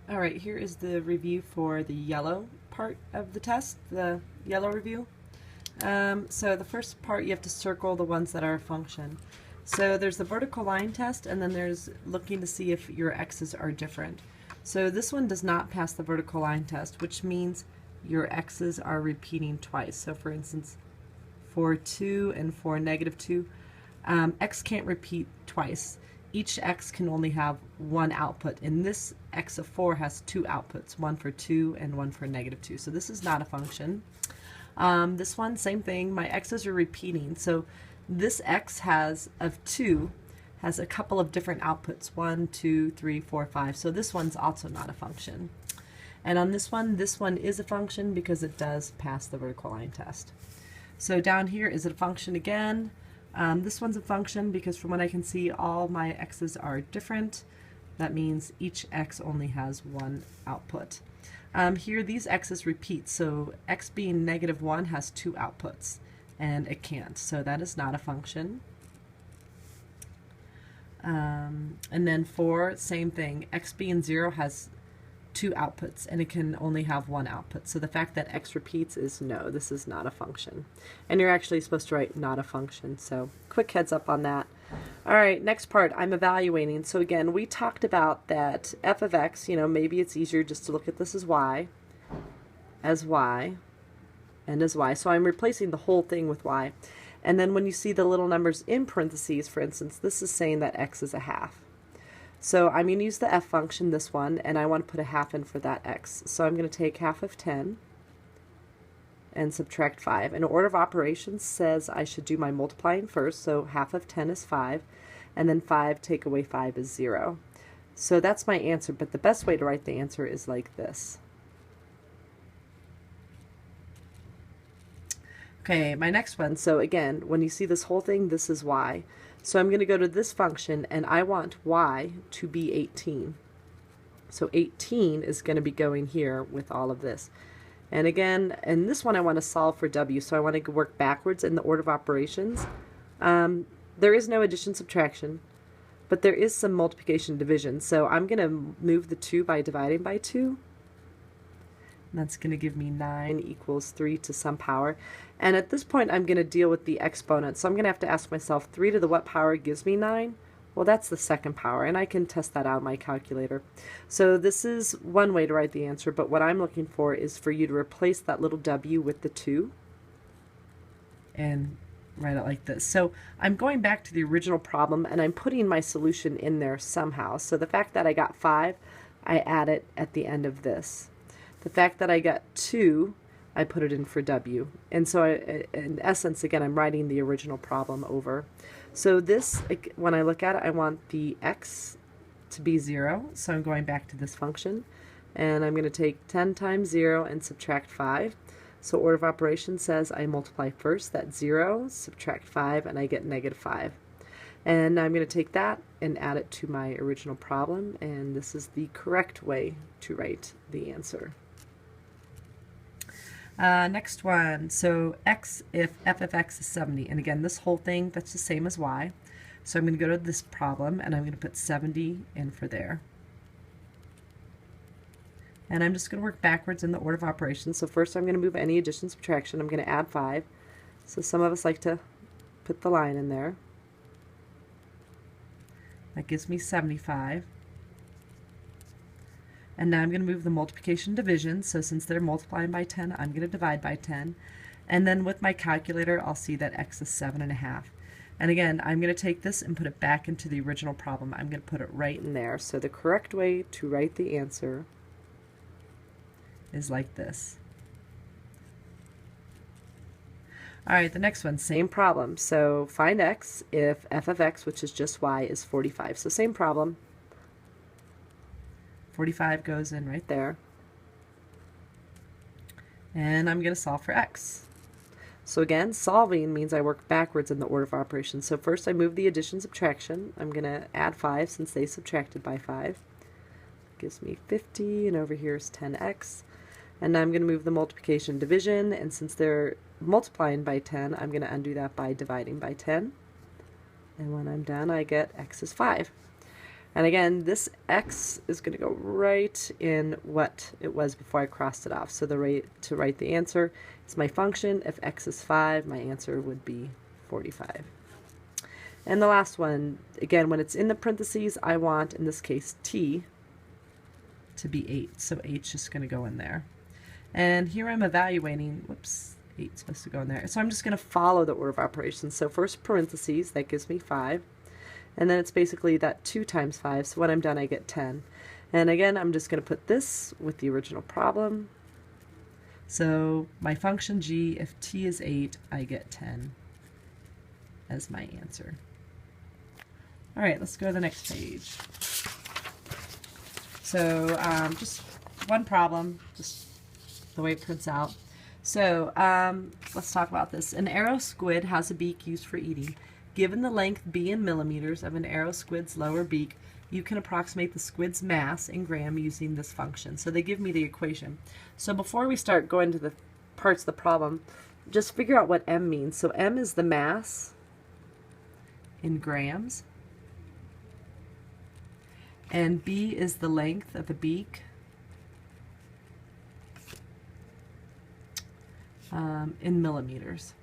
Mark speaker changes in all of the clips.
Speaker 1: All right, here is the review for the yellow part of the test, the yellow review. So the first part, you have to circle the ones that are a function. So there's the vertical line test, and then there's looking to see if your x's are different. So this one does not pass the vertical line test, which means your x's are repeating twice. So for instance, for 2 and for -2, x can't repeat twice. Each x can only have one output, and this x of 4 has two outputs, one for 2 and one for -2. So this is not a function. This one, same thing, my x's are repeating. So this x of 2 has a couple of different outputs, 1, 2, 3, 4, 5. So this one's also not a function. And on this one is a function because it does pass the vertical line test. So down here, is it a function again? This one's a function because from what I can see, all my x's are different. That means each x only has one output. Here, these x's repeat, so x being -1 has two outputs, and it can't, so that is not a function. And then 4, same thing, x being 0 has two outputs, and it can only have one output. So the fact that x repeats is no, this is not a function. And you're actually supposed to write not a function, so quick heads up on that. All right, next part, I'm evaluating. So again, we talked about that f of x, maybe it's easier just to look at this as y, and as y. So I'm replacing the whole thing with y. And then when you see the little numbers in parentheses, for instance, this is saying that x is a half. So I'm going to use the f function, this one, and I want to put a half in for that x. So I'm going to take half of 10 and subtract 5. And order of operations says I should do my multiplying first, so half of 10 is 5, and then 5 take away 5 is 0. So that's my answer, but the best way to write the answer is like this. Okay, my next one, so again, when you see this whole thing, this is y. So I'm going to go to this function, and I want y to be 18. So 18 is going to be going here with all of this. And again, in this one I want to solve for w, so I want to work backwards in the order of operations. There is no addition subtraction, but there is some multiplication division. So I'm going to move the 2 by dividing by 2. And that's going to give me 9 equals 3 to some power. And at this point, I'm going to deal with the exponent. So I'm going to have to ask myself, 3 to the what power gives me 9? Well, that's the second power, and I can test that out on my calculator. So this is one way to write the answer, but what I'm looking for is for you to replace that little w with the 2 and write it like this. So I'm going back to the original problem, and I'm putting my solution in there somehow. So the fact that I got 5, I add it at the end of this. The fact that I got 2, I put it in for w. And so in essence, again, I'm writing the original problem over. So this, when I look at it, I want the x to be 0. So I'm going back to this function. And I'm going to take 10 times 0 and subtract 5. So order of operations says I multiply first, that's 0, subtract 5, and I get -5. And I'm going to take that and add it to my original problem. And this is the correct way to write the answer. Next one, so x, if f of x is 70, and again, this whole thing, that's the same as y. So I'm going to go to this problem, and I'm going to put 70 in for there. And I'm just going to work backwards in the order of operations. So first I'm going to move any addition, subtraction. I'm going to add 5. So some of us like to put the line in there. That gives me 75. And now I'm going to move the multiplication division, so since they're multiplying by 10, I'm going to divide by 10. And then with my calculator, I'll see that x is 7.5. And again, I'm going to take this and put it back into the original problem. I'm going to put it right in there. So the correct way to write the answer is like this. All right, the next one, same problem. So find x if f of x, which is just y, is 45. So same problem. 45 goes in right there. And I'm going to solve for x. So again, solving means I work backwards in the order of operations. So first I move the addition subtraction. I'm going to add 5 since they subtracted by 5. Gives me 50, and over here is 10x. And now I'm going to move the multiplication division, and since they're multiplying by 10, I'm going to undo that by dividing by 10. And when I'm done, I get x is 5. And again, this x is going to go right in what it was before I crossed it off. So the rate to write the answer is my function. If x is 5, my answer would be 45. And the last one, again, when it's in the parentheses, I want, in this case, t to be 8. So 8's just going to go in there. And here I'm evaluating, whoops, 8's supposed to go in there. So I'm just going to follow the order of operations. So first parentheses, that gives me 5. And then it's basically that 2 times 5. So when I'm done, I get 10. And again, I'm just going to put this with the original problem. So my function g, if t is 8, I get 10 as my answer. All right, let's go to the next page. So just one problem, just the way it prints out. So let's talk about this. An arrow squid has a beak used for eating. Given the length b in millimeters of an arrow squid's lower beak, you can approximate the squid's mass in gram using this function. So they give me the equation. So before we start going to the parts of the problem, just figure out what m means. So m is the mass in grams, and b is the length of the beak in millimeters.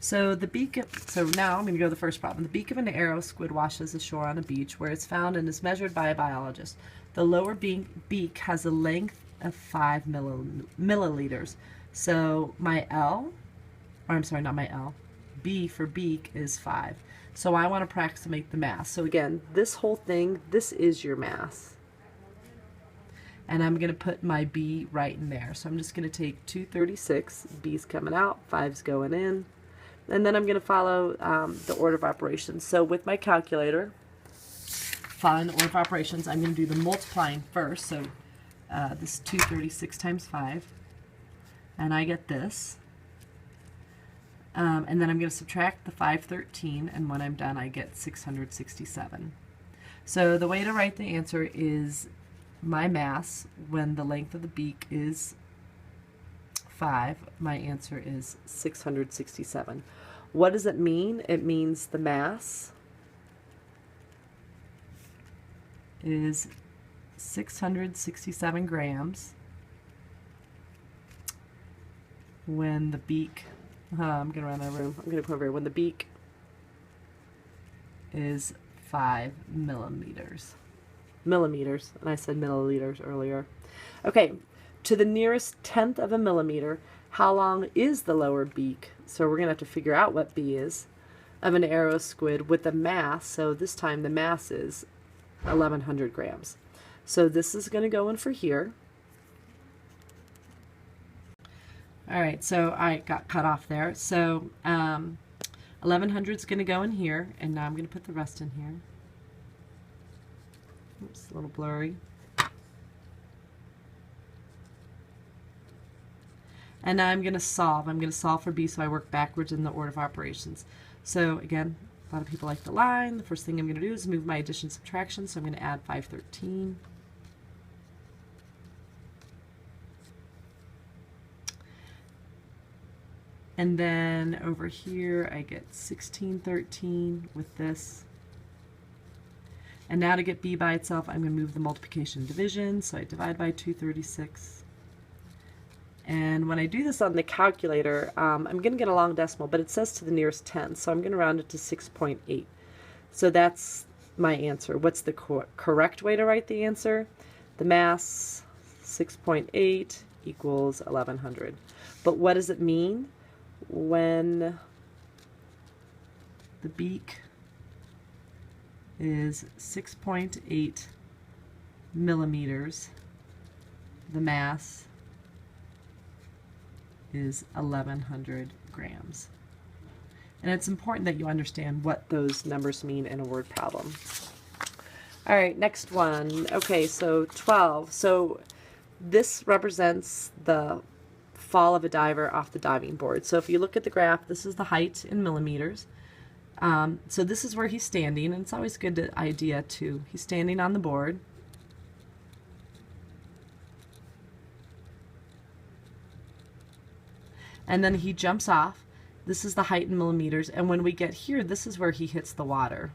Speaker 1: So the beak, so now I'm going to go to the first problem. The beak of an arrow squid washes ashore on a beach where it's found and is measured by a biologist. The lower beak has a length of 5 milliliters. So my L, or I'm sorry, not my L, B for beak is 5. So I want to approximate the mass. So again, this whole thing, this is your mass. And I'm going to put my B right in there. So I'm just going to take 236, B's coming out, 5's going in. And then I'm going to follow the order of operations. So with my calculator, following the order of operations, I'm going to do the multiplying first. So this is 236 times 5. And I get this. And then I'm going to subtract the 513. And when I'm done, I get 667. So the way to write the answer is my mass when the length of the beak is 5, my answer is 667. What does it mean? It means the mass is 667 grams when the beak, I'm going to run out of room. I'm going to put over here, when the beak is 5 millimeters. Millimeters, and I said milliliters earlier. Okay. To the nearest tenth of a millimeter, how long is the lower beak? So we're going to have to figure out what B is of an arrow squid with the mass. So this time the mass is 1,100 grams. So this is going to go in for here. All right, so I got cut off there. So 1,100 is going to go in here, and now I'm going to put the rest in here. Oops, a little blurry. And now I'm going to solve. I'm going to solve for B, so I work backwards in the order of operations. So again, a lot of people like the line. The first thing I'm going to do is move my addition subtraction. So I'm going to add 513. And then over here I get 1613 with this. And now to get B by itself, I'm going to move the multiplication and division. So I divide by 236. And when I do this on the calculator, I'm going to get a long decimal, but it says to the nearest 10, so I'm going to round it to 6.8. So that's my answer. What's the correct way to write the answer? The mass, 6.8 equals 1,100. But what does it mean when the beak is 6.8 millimeters, the mass is 1,100 grams. And it's important that you understand what those numbers mean in a word problem. All right, next one. Okay, so 12. So this represents the fall of a diver off the diving board. So if you look at the graph, this is the height in millimeters. So this is where he's standing, and it's always a good idea too. He's standing on the board. And then he jumps off. This is the height in millimeters. And when we get here, this is where he hits the water.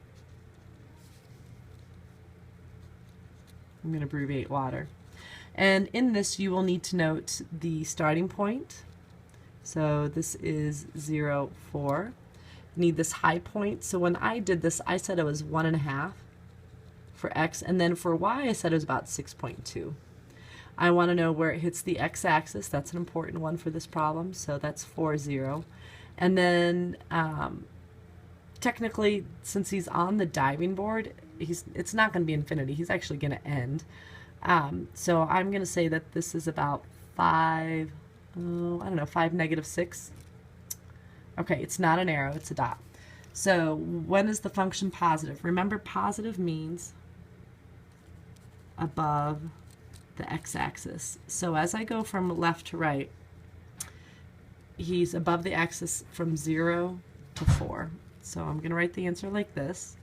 Speaker 1: I'm going to abbreviate water. And in this, you will need to note the starting point. So this is 0, 4. You need this high point. So when I did this, I said it was 1.5 for x, and then for y, I said it was about 6.2. I want to know where it hits the x-axis. That's an important one for this problem. So that's 4, 0. And then technically, since he's on the diving board, it's not going to be infinity. He's actually going to end. So I'm going to say that this is about 5, I don't know, 5, -6. Okay, it's not an arrow, it's a dot. So when is the function positive? Remember, positive means above the x-axis. So as I go from left to right, he's above the axis from 0 to 4. So I'm going to write the answer like this.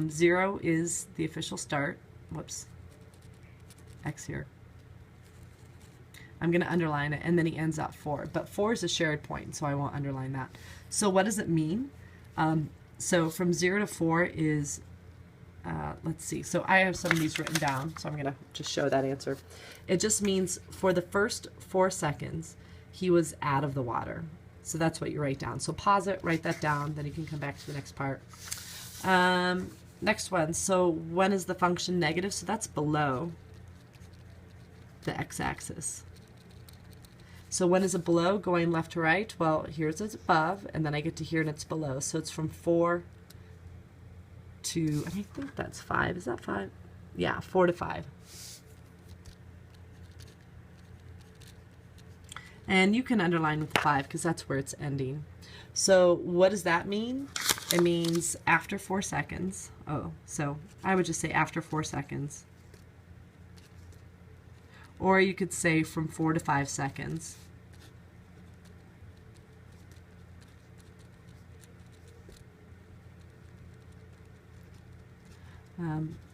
Speaker 1: 0 is the official start. Whoops. X here. I'm going to underline it, and then he ends at 4. But 4 is a shared point, so I won't underline that. So what does it mean? So from 0 to 4 is, let's see. So I have some of these written down, so I'm going to just show that answer. It just means for the first 4 seconds, he was out of the water. So that's what you write down. So pause it, write that down, then you can come back to the next part. Next one. So when is the function negative? So that's below the x-axis. So when is it below? Going left to right? Well, here's it's above, and then I get to here and it's below. So it's from 4 to, I think that's 5. Is that 5? Yeah, 4 to 5. And you can underline with 5 because that's where it's ending. So what does that mean? It means after 4 seconds. Oh, so I would just say after 4 seconds. Or you could say from 4 to 5 seconds.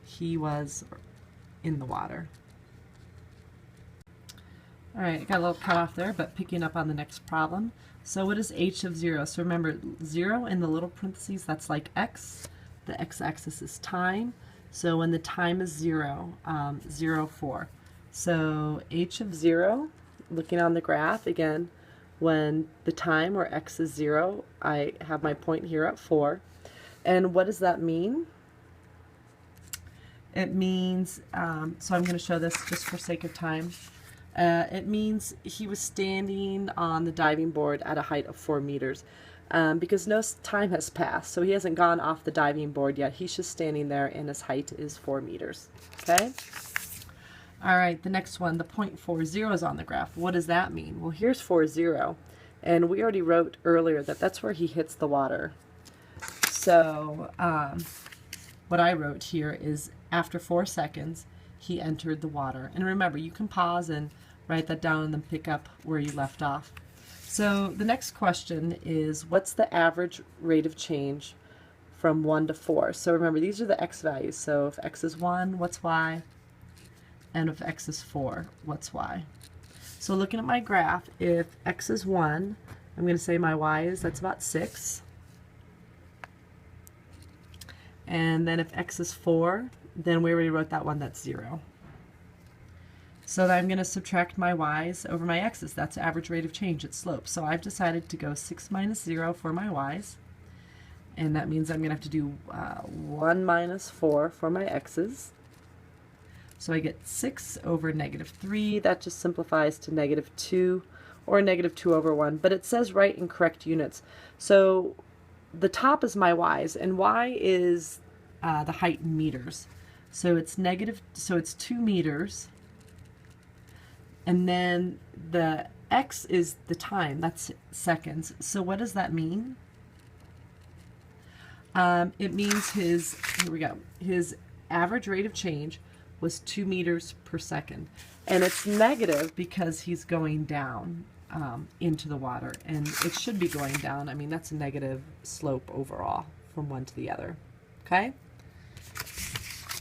Speaker 1: He was in the water. All right, got a little cut off there, but picking up on the next problem. So what is h of 0? So remember, 0 in the little parentheses, that's like x. The x-axis is time. So when the time is 0, 0, 4. So h of 0, looking on the graph, again, when the time or x is 0, I have my point here at 4. And what does that mean? It means, so I'm going to show this just for sake of time. It means he was standing on the diving board at a height of 4 meters because no time has passed. So he hasn't gone off the diving board yet. He's just standing there and his height is 4 meters. Okay? All right, the next one, the point 40 is on the graph. What does that mean? Well, here's 40, and we already wrote earlier that that's where he hits the water. So what I wrote here is after 4 seconds, he entered the water. And remember, you can pause and write that down and then pick up where you left off. So the next question is, what's the average rate of change from 1 to 4? So remember, these are the x values. So if x is 1, what's y? And if x is 4, what's y? So looking at my graph, if x is 1, I'm going to say my y is, that's about 6. And then if x is 4, then we already wrote that one, that's 0. So then I'm going to subtract my y's over my x's. That's average rate of change, it's slope. So I've decided to go 6 minus 0 for my y's. And that means I'm going to have to do 1 minus 4 for my x's. So I get 6 over -3. That just simplifies to -2 or -2 over 1. But it says write in correct units. So the top is my y's, and y is the height in meters. So it's it's 2 meters. And then the x is the time, that's seconds. So what does that mean? It means his average rate of change was 2 meters per second. And it's negative because he's going down into the water. And it should be going down. I mean, that's a negative slope overall from one to the other. Okay?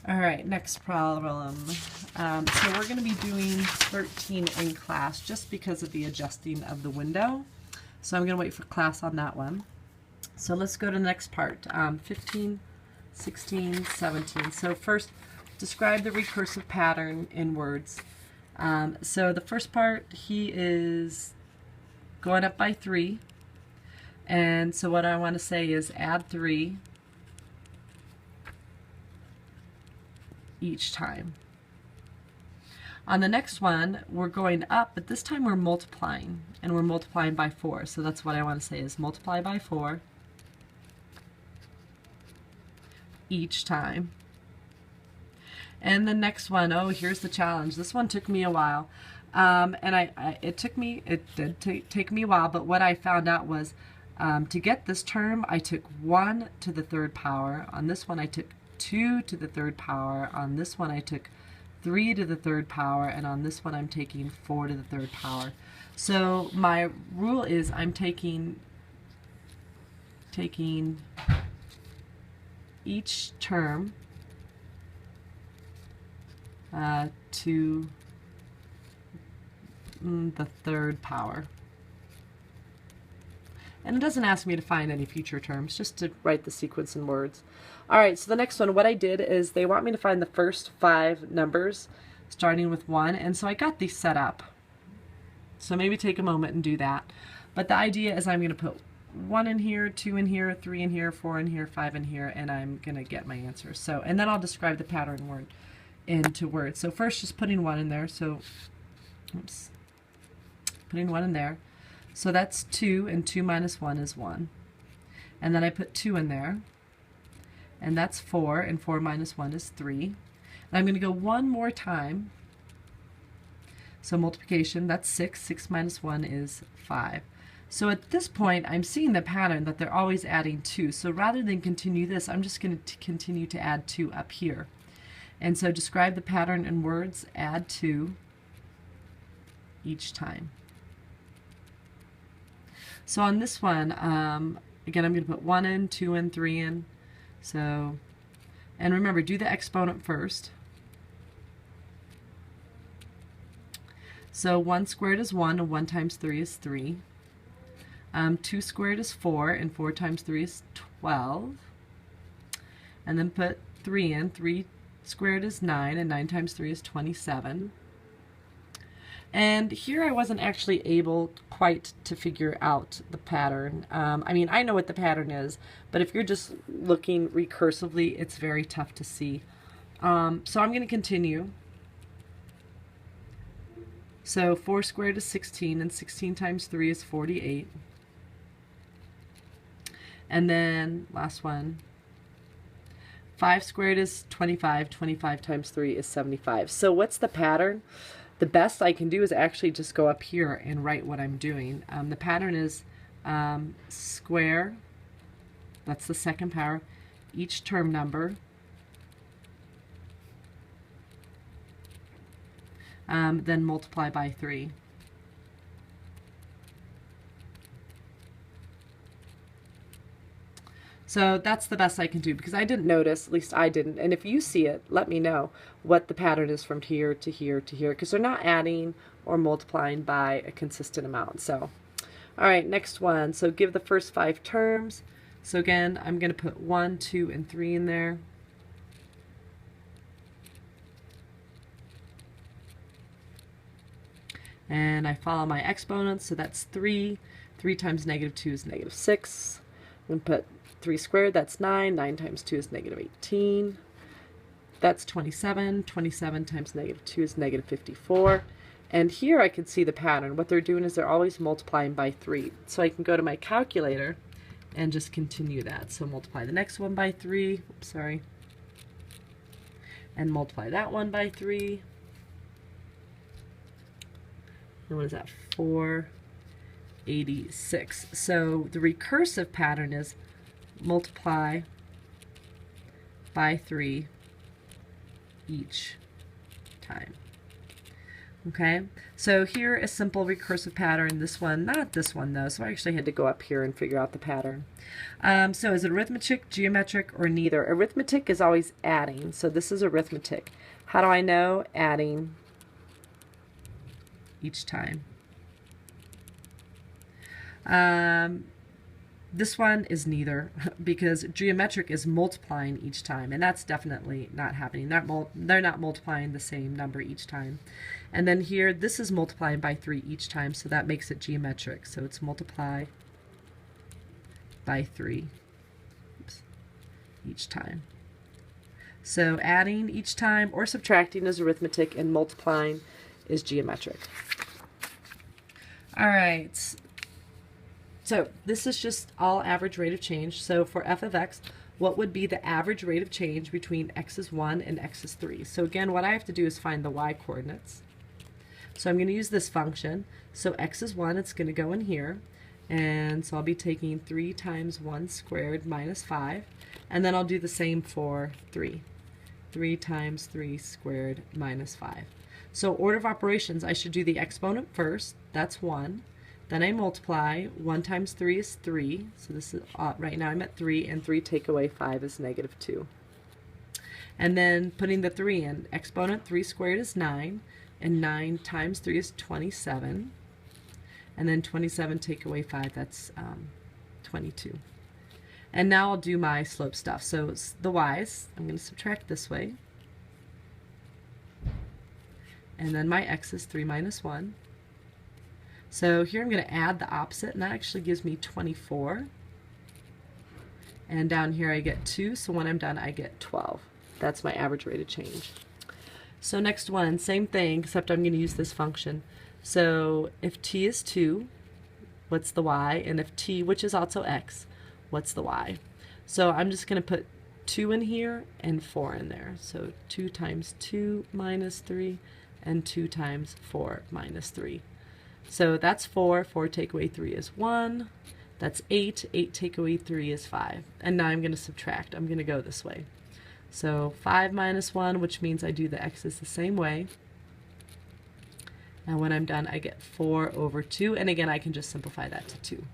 Speaker 1: All right, next problem. So we're going to be doing 13 in class just because of the adjusting of the window. So I'm going to wait for class on that one. So let's go to the next part, 15, 16, 17. So first, describe the recursive pattern in words. So the first part, he is going up by 3. And so what I want to say is add 3 each time. On the next one, we're going up, but this time we're multiplying, and we're multiplying by 4. So that's what I want to say is multiply by 4 each time. And the next one, oh, here's the challenge. This one took me a while. And it did take me a while, but what I found out was to get this term, I took 1 to the 3rd power. On this one, I took 2 to the 3rd power. On this one, I took 3 to the 3rd power, and on this one I'm taking 4 to the 3rd power. So my rule is I'm taking each term to the 3rd power. And it doesn't ask me to find any future terms, just to write the sequence in words. Alright, so the next one, what I did is they want me to find the first 5 numbers starting with 1, and so I got these set up. So maybe take a moment and do that. But the idea is I'm going to put 1 in here, 2 in here, 3 in here, 4 in here, 5 in here, and I'm going to get my answer. So, and then I'll describe the pattern word into words. So first just putting 1 in there, so oops, putting 1 in there. So that's 2, and 2 minus 1 is 1. And then I put 2 in there, and that's 4, and 4 minus 1 is 3. And I'm going to go one more time. So multiplication, that's 6. 6 minus 1 is 5. So at this point, I'm seeing the pattern that they're always adding 2. So rather than continue this, I'm just going to continue to add 2 up here. And so describe the pattern in words, add 2 each time. So on this one, again, I'm going to put 1 in, 2 in, 3 in. So, and remember, do the exponent first. So 1 squared is 1, and 1 times 3 is 3. 2 squared is 4, and 4 times 3 is 12. And then put 3 in. 3 squared is 9, and 9 times 3 is 27. And here I wasn't actually able quite to figure out the pattern. I mean, I know what the pattern is, but if you're just looking recursively, it's very tough to see. So I'm going to continue. So 4 squared is 16, and 16 times 3 is 48. And then, last one, 5 squared is 25, 25 times 3 is 75. So what's the pattern? The best I can do is actually just go up here and write what I'm doing. The pattern is square, that's the 2nd power, each term number, then multiply by 3. So that's the best I can do because I didn't notice, at least I didn't, and if you see it, let me know what the pattern is from here to here to here because they're not adding or multiplying by a consistent amount. So, alright, next one. So give the first 5 terms. So again, I'm going to put 1, 2, and 3 in there. And I follow my exponents, so that's 3. 3 times negative 2 is negative 6. I'm going to put 3 squared, that's 9. 9 times 2 is negative 18. That's 27. 27 times negative 2 is negative 54. And here I can see the pattern. What they're doing is they're always multiplying by 3. So I can go to my calculator and just continue that. So multiply the next one by 3. Oops, sorry. And multiply that one by 3. And what is that? 486. So the recursive pattern is multiply by 3 each time. Okay, so here a simple recursive pattern. This one, not this one though, so I actually had to go up here and figure out the pattern. So is it arithmetic, geometric, or neither? Arithmetic is always adding, so this is arithmetic. How do I know? Adding each time. This one is neither, because geometric is multiplying each time, and that's definitely not happening. They're not multiplying the same number each time. And then here, this is multiplying by 3 each time, so that makes it geometric. So it's multiply by 3 each time. So adding each time or subtracting is arithmetic, and multiplying is geometric. All right. So this is just all average rate of change. So for f of x, what would be the average rate of change between x is 1 and x is 3? So again, what I have to do is find the y coordinates. So I'm going to use this function. So x is 1, it's going to go in here. And so I'll be taking 3 times 1 squared minus 5. And then I'll do the same for 3. 3 times 3 squared minus 5. So order of operations, I should do the exponent first. That's 1. Then I multiply. 1 times 3 is 3. So this is right now I'm at 3, and 3 take away 5 is negative 2. And then putting the 3 in, exponent 3 squared is 9, and 9 times 3 is 27. And then 27 take away 5, that's 22. And now I'll do my slope stuff. So it's the y's, I'm going to subtract this way. And then my x is 3 minus 1. So here I'm going to add the opposite, and that actually gives me 24. And down here I get 2, so when I'm done I get 12. That's my average rate of change. So next one, same thing, except I'm going to use this function. So if t is 2, what's the y? And if t, which is also x, what's the y? So I'm just going to put 2 in here and 4 in there. So 2 times 2 minus 3, and 2 times 4 minus 3. So that's 4. 4 take away 3 is 1. That's 8. 8 take away 3 is 5. And now I'm going to subtract. I'm going to go this way. So 5 minus 1, which means I do the x's the same way. And when I'm done, I get 4 over 2. And again, I can just simplify that to 2.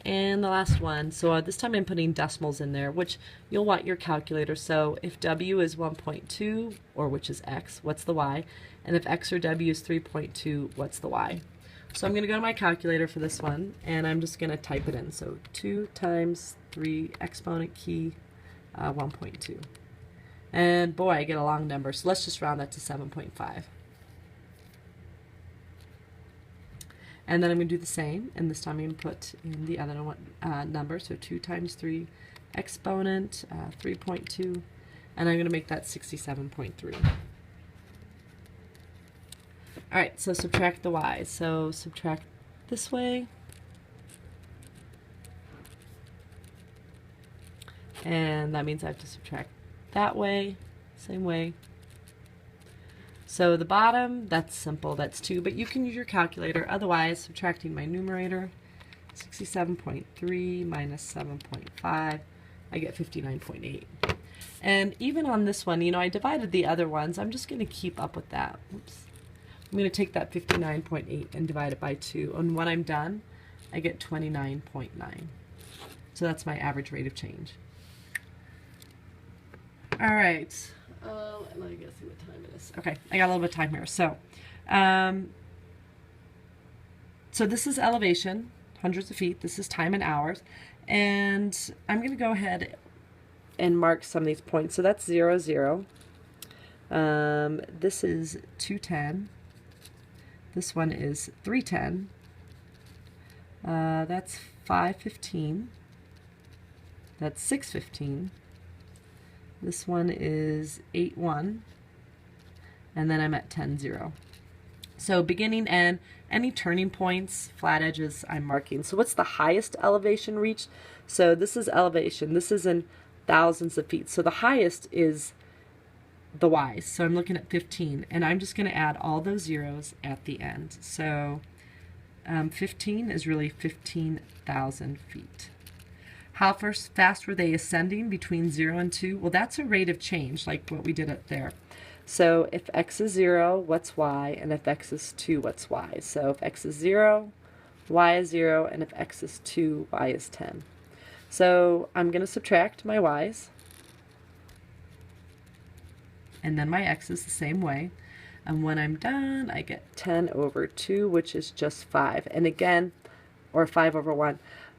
Speaker 1: And the last one, so this time I'm putting decimals in there, which you'll want your calculator. So if w is 1.2, or which is x, what's the y? And if x or w is 3.2, what's the y? So I'm going to go to my calculator for this one, and I'm just going to type it in. So 2 times 3 exponent key 1.2. And boy, I get a long number, so let's just round that to 7.5. And then I'm going to do the same, and this time I'm going to put in the other one, number, so 2 times 3 exponent 3.2, and I'm going to make that 67.3. Alright, so subtract the y's. So subtract this way, and that means I have to subtract that way, same way. So the bottom, that's simple, that's 2, but you can use your calculator. Otherwise, subtracting my numerator, 67.3 minus 7.5, I get 59.8. And even on this one, you know, I divided the other ones. I'm just going to keep up with that. Oops. I'm going to take that 59.8 and divide it by 2. And when I'm done, I get 29.9. So that's my average rate of change. All right. Let me go see what time it is. Okay, I got a little bit of time here. So, so this is elevation, hundreds of feet. This is time in hours. And I'm going to go ahead and mark some of these points. So that's 0, 0. This is 210. This one is 310. That's 515. That's 615. This one is 8-1, and then I'm at 10-0. So beginning and any turning points, flat edges, I'm marking. So what's the highest elevation reached? So this is elevation. This is in thousands of feet. So the highest is the y's. So I'm looking at 15, and I'm just going to add all those zeros at the end. So 15 is really 15,000 feet. How fast were they ascending between 0 and 2? Well, that's a rate of change, like what we did up there. So if x is 0, what's y? And if x is 2, what's y? So if x is 0, y is 0, and if x is 2, y is 10. So I'm going to subtract my y's, and then my x's the same way. And when I'm done, I get 10 over 2, which is just 5. And again, or 5 over 1.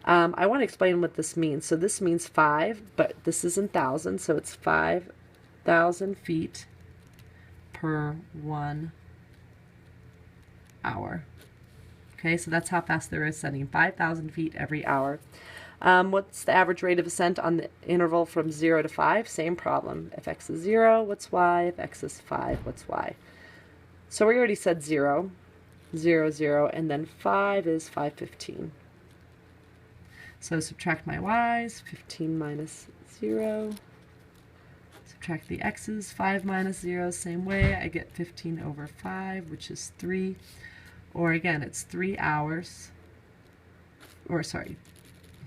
Speaker 1: I want to explain what this means. So this means 5, but this is in thousands, so it's 5,000 feet per 1 hour. Okay, so that's how fast they're ascending, 5,000 feet every hour. What's the average rate of ascent on the interval from 0 to 5? Same problem. If x is 0, what's y? If x is 5, what's y? So we already said 0, 0, 0, and then 5 is 515. So subtract my y's, 15 minus 0. Subtract the x's, 5 minus 0, same way. I get 15 over 5, which is 3. Or again, it's 3 hours. Or sorry,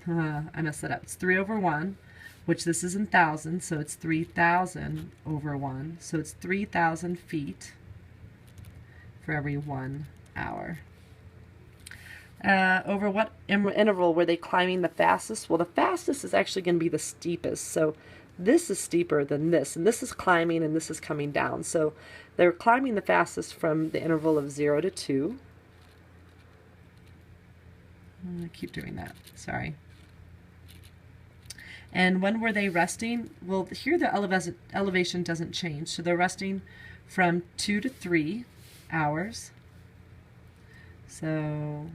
Speaker 1: I messed that up. It's 3 over 1, which this is in thousands, so it's 3,000 over 1. So it's 3,000 feet for every 1 hour. Over what interval were they climbing the fastest? Well, the fastest is actually going to be the steepest. So this is steeper than this, and this is climbing and this is coming down. So they're climbing the fastest from the interval of 0 to 2. I'm going to keep doing that. Sorry. And when were they resting? Well, here the elevation doesn't change. So they're resting from 2 to 3 hours. So,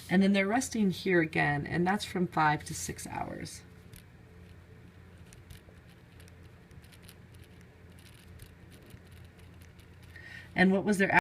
Speaker 1: and then they're resting here again, and that's from 5 to 6 hours. And what was their